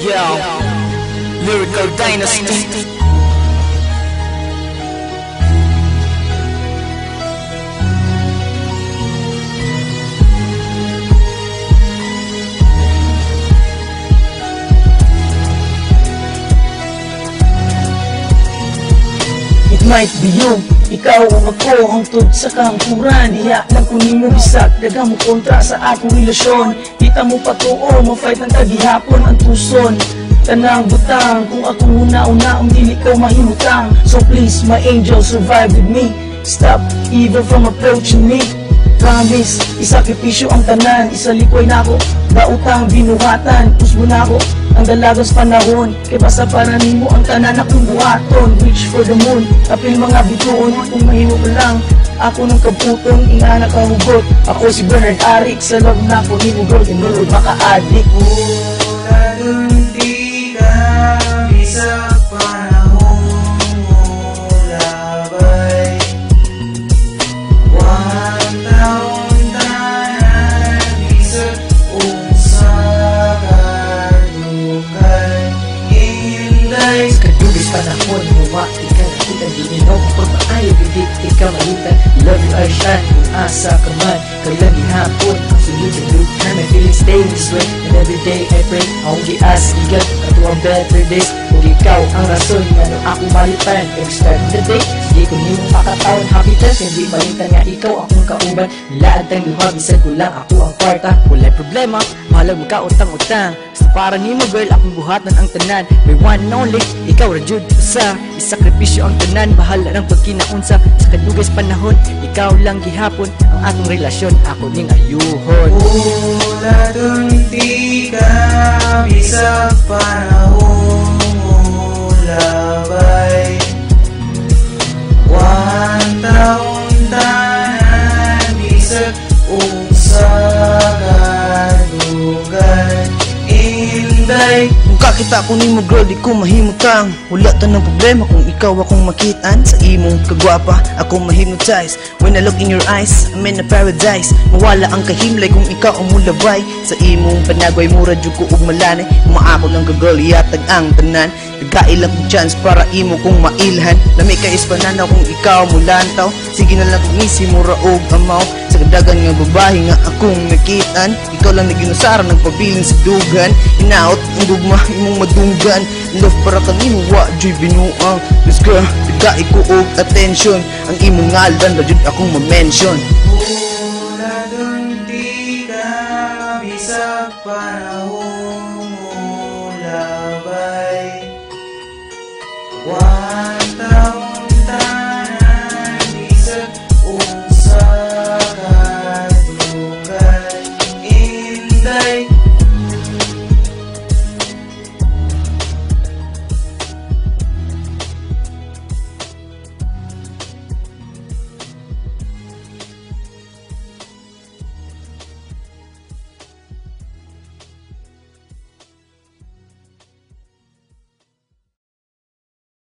Yeah, Lyrical Dynasty. It might be you, ikaw o ako, hangtod sa kahangkuran. Diya lang kunin mo bisag, daga mo kontra sa akong relasyon. Kita mo patuo, ma-fight ng kagihapon ang tuson. Tanang butang, kung ako una-una ang dili ko mahimutang. So please, my angel, survive with me. Stop evil from approaching me. Promise, isakripisyo ang tanan. Isalikoy na ako, dautang binuhatan. Pusbo na ako, ang dalagang panahon. Kay basta para nimo ang tanan akong buhaton. Reach for the moon, apil mga bituon. Kung mahimo ka lang, ako ng kabuton. Ina nakahugot, ako si Bernard Arik. Sa love na ako nimo girl, kinulog maka-addict. Mula dun di ka bisa panahon labay. One taon tanan bisa unsa kadugay. Inday Kadugis panahon mo ika nakita di nino pag maayo bidik ikaw malitan. Love you Arshan kung asa ka man kalagi hapon sunod sa group na my feelings stay this way. And every day I pray akong gias igat ato ang better days. Kung ikaw ang rason nga nung ako malitan start the day sige kung nimo makataon happiness hindi balitan nga ikaw akong kauban. Laad ang luha bisan ko lang ako ang kwarta. Walay problema, mahalag mo ka utang-utang. Basta para nimo girl, akong buhatan ang tanan. May one and only, ikaw ra jud sa isakripisyo ang tanan. Bahala ng pagkinaunsa sa kadugay sa panahon. Ikaw lang gihapon ang atong relasyon. Ako ning ayuhon. mula dun di ka bisa panahon labay. One taon tanan bisa unsa kadugay. Inday Kung kakita ko nimo girl, di ko mahimutang. Wala to ng problema kung ikaw akong makitaan. Sa imong kagwapa, ako ma-hypnotize. When I look in your eyes, I'm in a paradise. Mawala ang kahimlay kung ikaw ang mulabay. Sa imong panagway, mura jud ko ug malanay. Umaako lang ka girl, iyatag ang tanan. Nagkailang kong chance para imo kong mailhan. Lami ka ispananaw kung ikaw mulantaw. Sige na lang kung isi mura og amaw. Sa kadagan nga babae nga akong nakitaan. Ikaw lang naginusara nagpabiling sa dugan. Hinaot ang gugma imong madunggan. Love para kanimo wa joy binuang. This girl, bigay ko og attention. Ang imong ngalan ra jud akong ma-mention. mula dun di ka bisa panahon